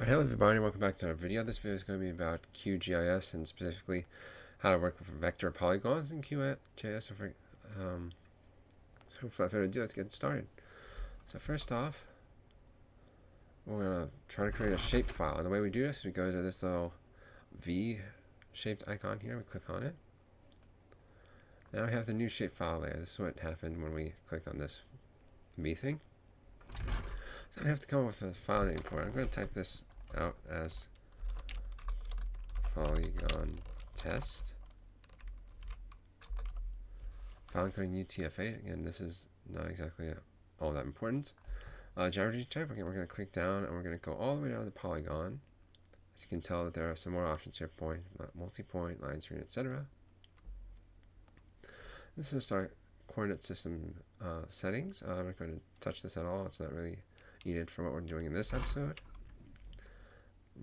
Hello everybody, welcome back to our video. This video is going to be about QGIS and specifically how to work with vector polygons in QGIS. So without further ado, let's get started. So first off, we're going to try to create a shape file. And the way we do this is we go to this little V-shaped icon here, we click on it. Now we have the new shape file layer. This is what happened when we clicked on this V thing. So I have to come up with a file name for it. I'm going to type this out as Polygon test. File encoding UTF-8. Again, this is not exactly all that important. Geometry type. Again, we're going to click down and we're going to go all the way down to polygon. As you can tell, that there are some more options here: point, multi-point, line screen, etc. This is our coordinate system settings. I'm not going to touch this at all. It's not really needed for what we're doing in this episode.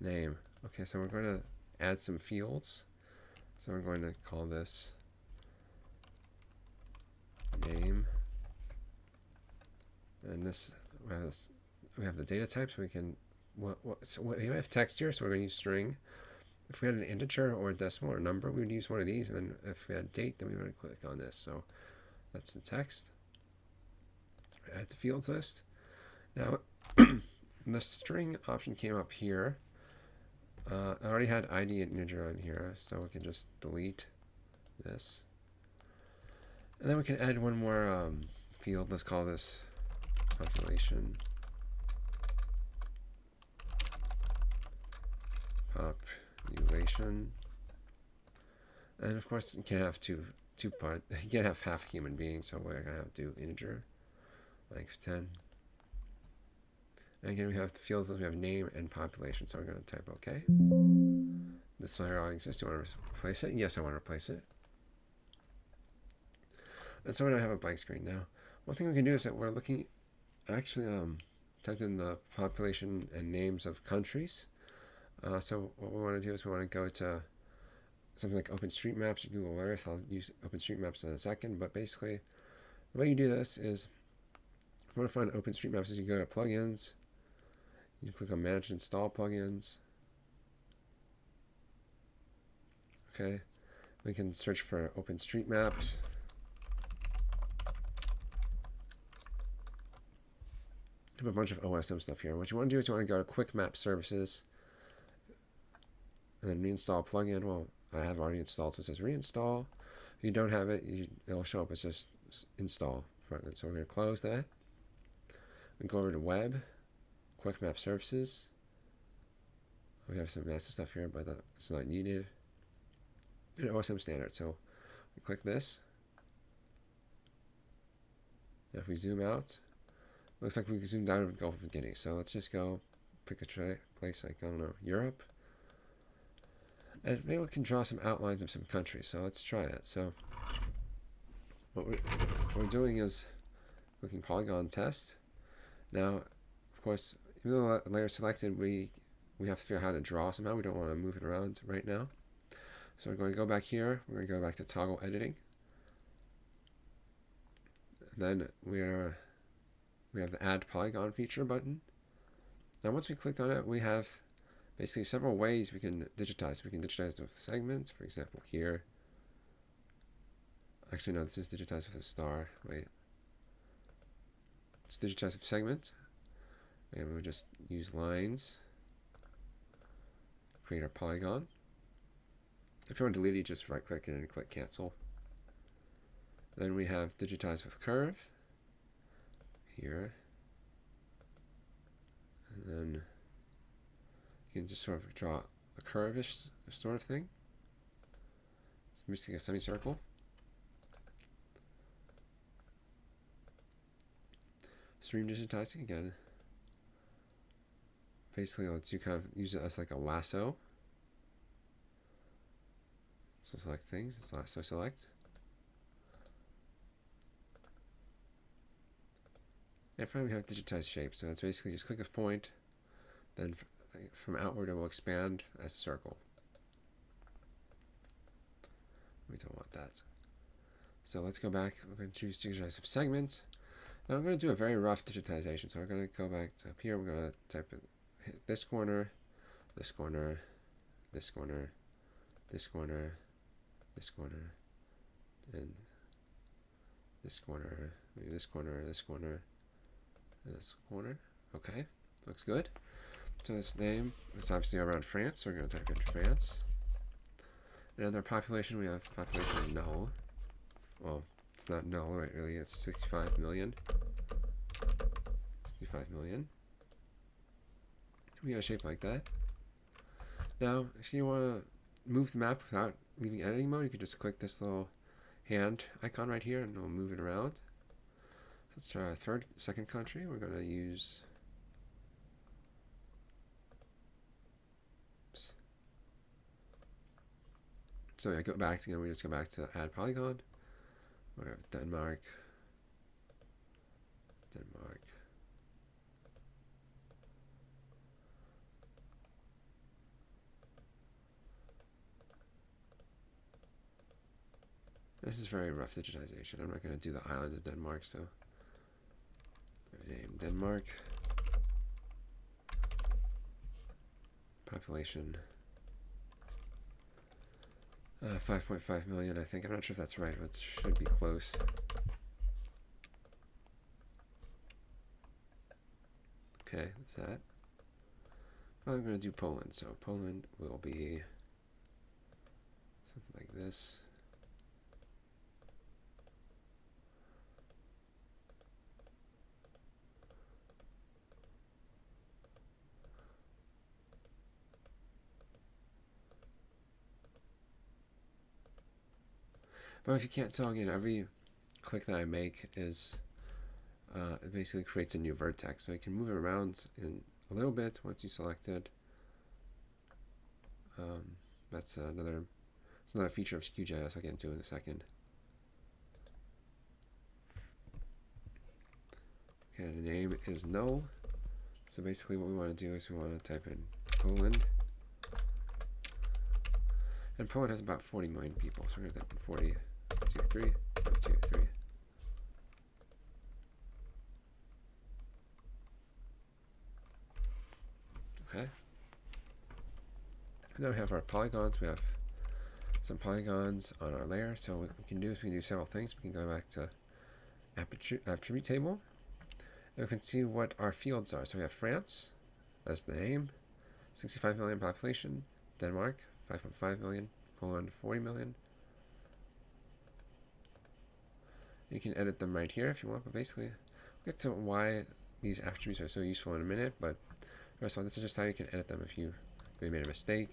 Name. Okay, so we're going to add some fields. So we're going to call this name. And this we have the data types. We can we have text here, so we're going to use string. If we had an integer or a decimal or a number, we would use one of these. And then if we had date, then we would click on this. So that's the text. Add to fields list. Now, the string option came up here. I already had ID and integer on here, so we can just delete this. And then we can add one more field. Let's call this population. Population. And of course, you can't have two parts. You can't have half a human being, so we're gonna have to do integer, length 10. And again, we have the fields that we have name and population, so we're going to type OK. This layer already exists. Do you want to replace it? Yes, I want to replace it. And so we don't have a blank screen now. One thing we can do is that we're looking, actually typed in the population and names of countries. So what we want to do is we want to go to something like OpenStreetMaps or Google Earth. I'll use OpenStreetMaps in a second, but basically the way you do this is, if you want to find OpenStreetMaps, is you go to Plugins. You click on Manage and Install Plugins. Okay, we can search for OpenStreetMaps. I have a bunch of OSM stuff here. What you want to do is you want to go to Quick Map Services and then reinstall plugin. Well, I have already installed, so it says reinstall. If you don't have it, it'll show up as just install. So we're going to close that. We go over to Web. Quick Map Services. We have some massive stuff here, but it's not needed. And OSM standard. So we click this. And if we zoom out, it looks like we zoomed out of the Gulf of Guinea. So let's just go pick a place like, I don't know, Europe. And maybe we can draw some outlines of some countries. So let's try it. So what we're doing is clicking Polygon Test. Now, of course, even though the layer is selected, we have to figure out how to draw somehow. We don't want to move it around right now. So we're going to go back here. We're going to go back to toggle editing. And then we have the add polygon feature button. Now once we clicked on it, we have basically several ways we can digitize. We can digitize with segments, for example, here. Actually, no, this is digitized with a star. Wait. It's digitized with segment. And we just use lines, create our polygon. If you want to delete it, just right click and click cancel. Then we have digitize with curve here. And then you can just sort of draw a curve-ish sort of thing. It's missing a semicircle. Stream digitizing again. Basically lets you kind of use it as like a lasso. So select things, it's lasso select. And finally we have digitized shape. So it's basically just click a point, then from outward it will expand as a circle. We don't want that. So let's go back. We're going to choose digitize with segment. Now I'm going to do a very rough digitization. So we're going to go back to up here. We're going to type in, hit this corner, this corner, this corner, this corner, this corner, and this corner, maybe this corner, this corner, and this corner. Okay, looks good. So this name is obviously around France, so we're going to type in France. And in our population, we have population null. Well, it's not null, right? Really, it's 65 million. 65 million. We got a shape like that. Now, if you want to move the map without leaving editing mode, you can just click this little hand icon right here, and it'll move it around. So let's try our second country. We're going to use. Oops. So yeah, go back again. We just go back to add polygon. We have Denmark. This is very rough digitization. I'm not going to do the islands of Denmark, so name Denmark. Population 5.5 million, I think. I'm not sure if that's right, but it should be close. Okay, that's that. I'm going to do Poland. So Poland will be something like this. But if you can't tell, again, every click that I make is it basically creates a new vertex. So you can move it around in a little bit once you select it. That's another feature of QGIS I'll get into in a second. Okay, the name is null. So basically what we want to do is we want to type in Poland. And Poland has about 40 million people, so we're going to type in 40. 2, 3, 1, 2, 3. Okay. Now we have our polygons. We have some polygons on our layer. So what we can do is we can do several things. We can go back to attribute table. And we can see what our fields are. So we have France, that's the name, 65 million population, Denmark, 5.5 million, Poland, 40 million. You can edit them right here if you want, but basically, we'll get to why these attributes are so useful in a minute. But first of all, this is just how you can edit them if you made a mistake.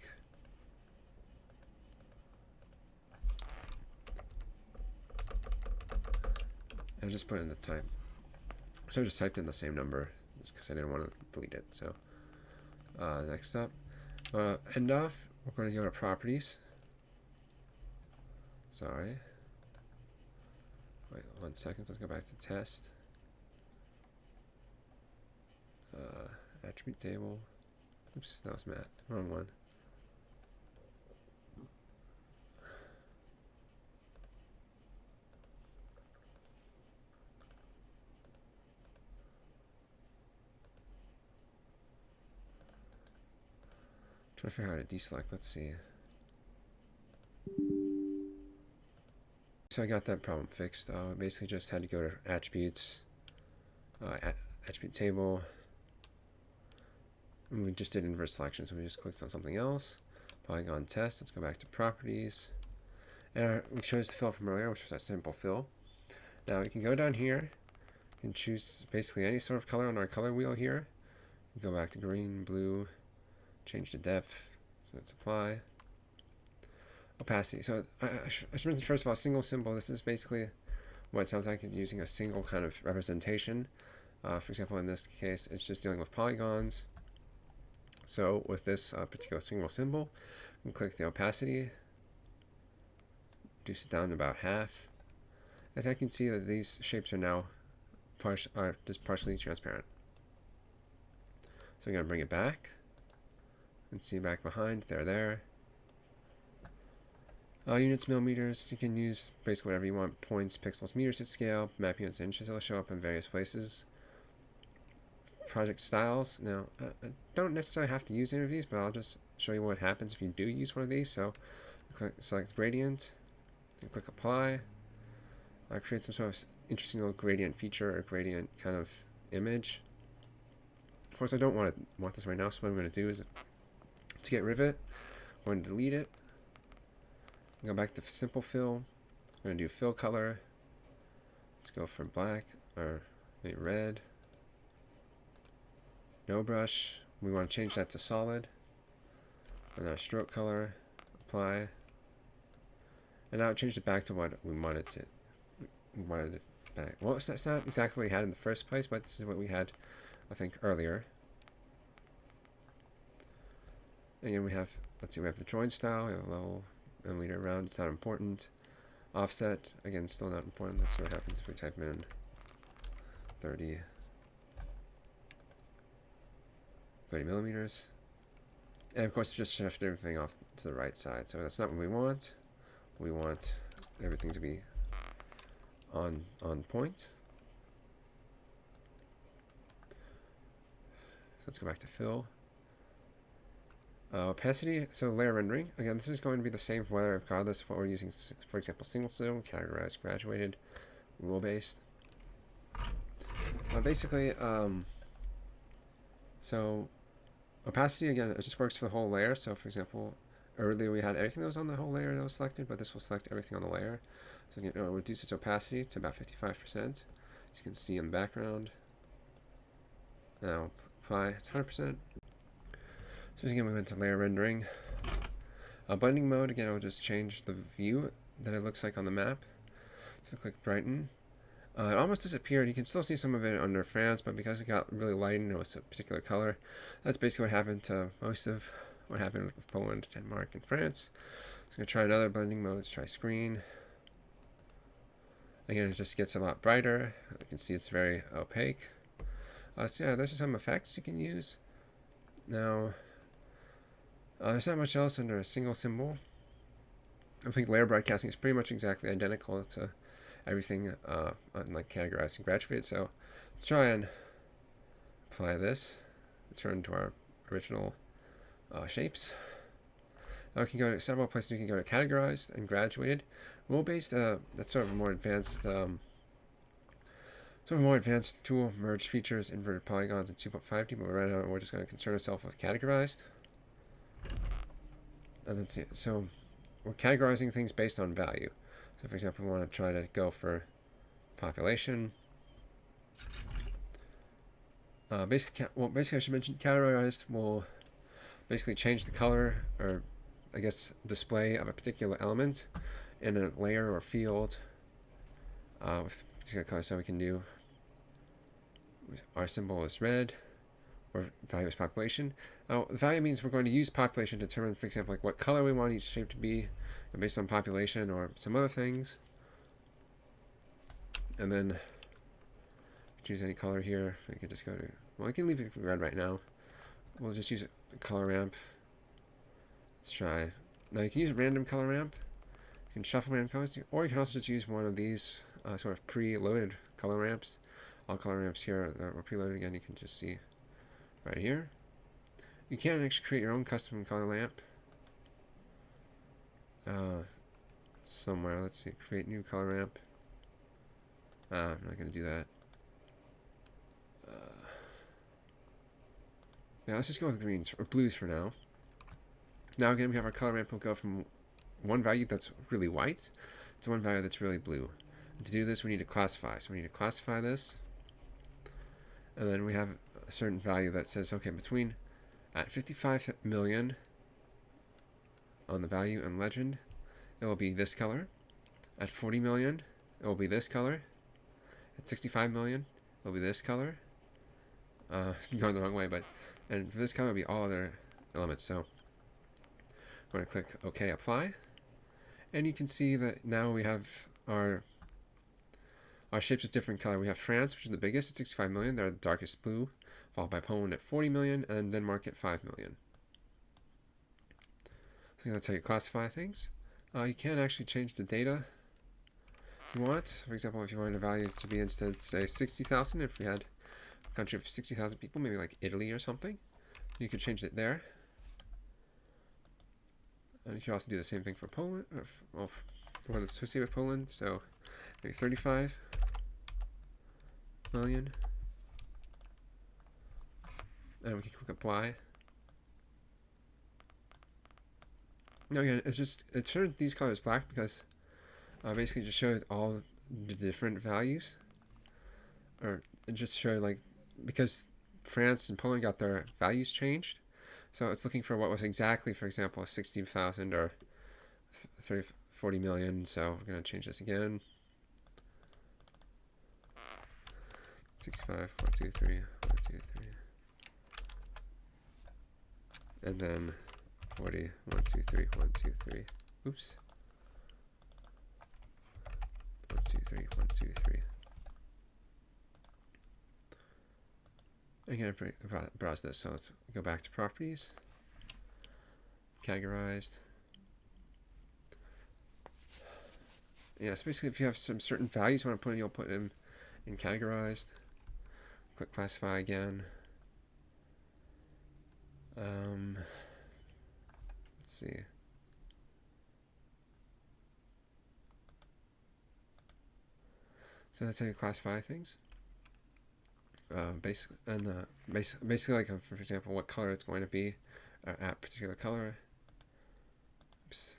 I just put in the type. So I just typed in the same number just because I didn't want to delete it. So next up, end off, we're going to go to properties. Sorry. Wait 1 second, let's go back to test. Attribute table. Oops, that was math. Wrong one. Trying to figure out how to deselect. Let's see. So I got that problem fixed. Basically just had to go to attributes, attribute table, and we just did inverse selection. So we just clicked on something else. Polygon test. Let's go back to properties. And we chose the fill from earlier, which was a simple fill. Now we can go down here and choose basically any sort of color on our color wheel here. We go back to green, blue, change the depth. So let's apply. Opacity. So I should mention first of all, single symbol. This is basically what it sounds like it's using a single kind of representation. For example, in this case, it's just dealing with polygons. So with this particular single symbol, you can click the opacity, reduce it down to about half. As I can see that these shapes are now just partially transparent. So I'm going to bring it back and see back behind. They're there. Units, millimeters, you can use basically whatever you want. Points, pixels, meters at scale, map units, inches, it'll show up in various places. project styles. Now, I don't necessarily have to use any of these, but I'll just show you what happens if you do use one of these. So, select gradient, and click apply. Create some sort of interesting little gradient feature or gradient kind of image. Of course, I don't want this right now, so what I'm going to do is to get rid of it, I'm going to delete it. Go back to simple fill. We're going to do fill color. Let's go for black or maybe red. No brush. We want to change that to solid. And our stroke color, apply. And now change it back to what we wanted to. We wanted it back. Well, that's not exactly what we had in the first place, but this is what we had, I think, earlier. Again, we have, let's see, we have the join style, we have a level millimeter around, it's not important. Offset, again, still not important. Let's see what happens if we type in 30 millimeters. And of course, just shift everything off to the right side. So that's not what we want. We want everything to be on point. So let's go back to fill. Opacity, so layer rendering. Again, this is going to be the same for whether regardless of what we're using, for example, single zone, categorized, graduated, rule-based. Basically, so opacity, again, it just works for the whole layer. So for example, earlier we had everything that was on the whole layer that was selected, but this will select everything on the layer. So again, it'll reduce its opacity to about 55%. As you can see in the background. Now apply 100%. So again, we went to layer rendering. Blending mode, again, I'll just change the view that it looks like on the map. So click brighten. It almost disappeared. You can still see some of it under France, but because it got really light and it was a particular color, that's basically what happened to most of what happened with Poland, Denmark, and France. So I'm going to try another blending mode. Let's try screen. Again, it just gets a lot brighter. You can see it's very opaque. So yeah, those are some effects you can use. Now, there's not much else under a single symbol. I think layer broadcasting is pretty much exactly identical to everything like categorized and graduated. So let's try and apply this. Return to our original shapes. Now we can go to several places. We can go to categorized and graduated. Rule-based, that's sort of a more advanced tool. Merge features, inverted polygons, and 2.5D. But right now we're just going to concern ourselves with categorized. And let's see. So we're categorizing things based on value. So for example, we want to try to go for population. Basically, I should mention categorized will basically change the color, or I guess display, of a particular element in a layer or field with particular color. So we can do our symbol is red, or value is population. Now, value means we're going to use population to determine, for example, like what color we want each shape to be based on population or some other things. And then choose any color here. We can just go to, well, I can leave it red right now. We'll just use a color ramp. Let's try. Now you can use a random color ramp. You can shuffle random colors, or you can also just use one of these sort of pre-loaded color ramps. All color ramps here are preloaded. Again, you can just see right here. You can actually create your own custom color lamp. Somewhere, let's see, create new color ramp. I'm not going to do that. Yeah, let's just go with greens or blues for now. Now again, we have our color ramp. Will go from one value that's really white to one value that's really blue. And to do this, we need to classify. So we need to classify this. And then we have a certain value that says, okay, between at 55 million on the value and legend, it will be this color. At 40 million, it will be this color. At 65 million, it will be this color. Going the wrong way, but and for this color, it will be all other elements. So I'm going to click OK, apply. And you can see that now we have our shapes of different color. We have France, which is the biggest at 65 million. They're the darkest blue, followed by Poland at 40 million, and Denmark at 5 million. So that's how you classify things. You can actually change the data if you want. For example, if you wanted a value to be instead, say 60,000, if we had country of 60,000 people, maybe like Italy or something. You could change it there. And you can also do the same thing for Poland, well, the one that's associated with Poland. So maybe 35 million. And we can click apply. Now again, it showed these colors black because basically just showed all the different values. Or it just showed like, because France and Poland got their values changed. So it's looking for what was exactly, for example, 60,000 or 40 million. So we're going to change this again. 65, 1, 2, 3, 1, 2, 3. And then 40, 1, 2, 3, 1, 2, 3. Oops. 1, 2, 3, 1, 2, 3. Again, browse this. So let's go back to properties. Categorized. Yeah, so basically if you have some certain values you want to put in, you'll put them in categorized. Click classify again. Let's see. So that's how you classify things. Basically like for example what color it's going to be at particular color. Oops.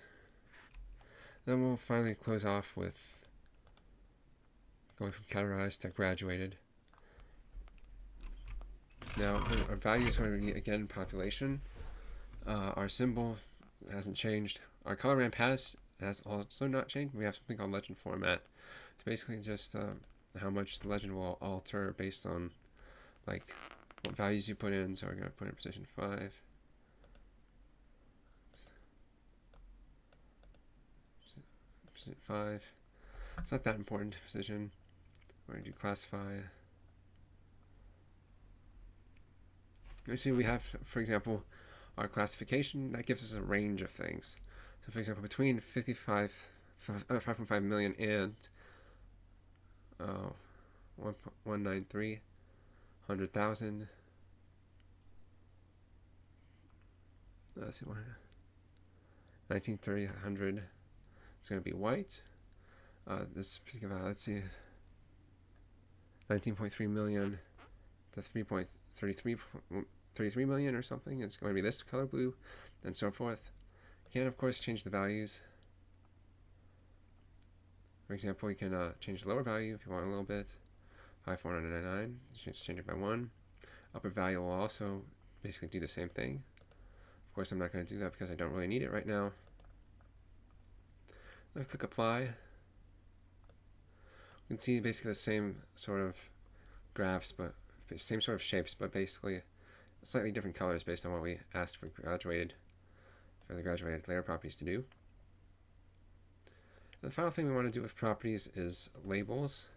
Then we'll finally close off with going from categorized to graduated. Now our value is going to be again population. Our symbol hasn't changed. Our color ramp has also not changed. We have something called legend format. It's basically just how much the legend will alter based on like what values you put in. So we're going to put in position 5. Position 5. It's not that important position. We're going to do classify. You see we have, for example, our classification that gives us a range of things. So for example, between 5.5 million and 193 100,000. Let's see, 1930 100. It's going to be white. This particular, let's see, 19.3 million to 3.33 million or something. It's going to be this color blue, and so forth. You can of course change the values. For example, you can change the lower value if you want a little bit. 5,499. Just change it by 1. Upper value will also basically do the same thing. Of course, I'm not going to do that because I don't really need it right now. Then click apply. You can see basically the same sort of graphs, but same sort of shapes, but basically slightly different colors based on what we asked for the graduated layer properties to do. And the final thing we want to do with properties is labels.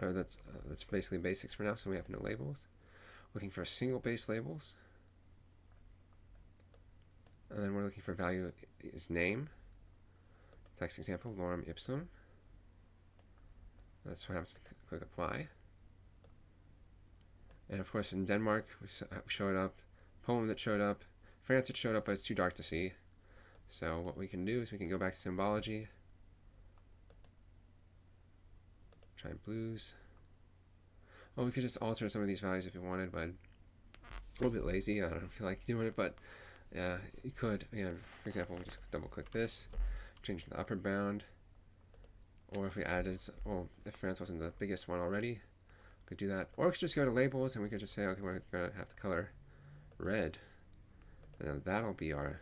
That's basically basics for now, so we have no labels. Looking for single base labels. And then we're looking for value is name. Text example, lorem ipsum. That's what I have to click apply. And of course in Denmark we showed up, Poland that showed up, France it showed up, but it's too dark to see. So what we can do is we can go back to symbology. Try blues. Well, we could just alter some of these values if you wanted, but a little bit lazy. I don't feel like doing it, but yeah, you could. Again, for example, we just double click this, change the upper bound, or if we added, well, if France wasn't the biggest one already, we could do that. Or we could just go to labels and we could just say, okay, we're gonna have the color red, and then that'll be our.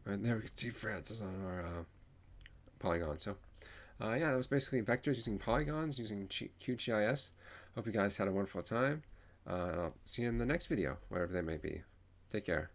And there we can see France is on our polygon. So. Yeah, that was basically vectors using polygons, using QGIS. Hope you guys had a wonderful time. And I'll see you in the next video, wherever they may be. Take care.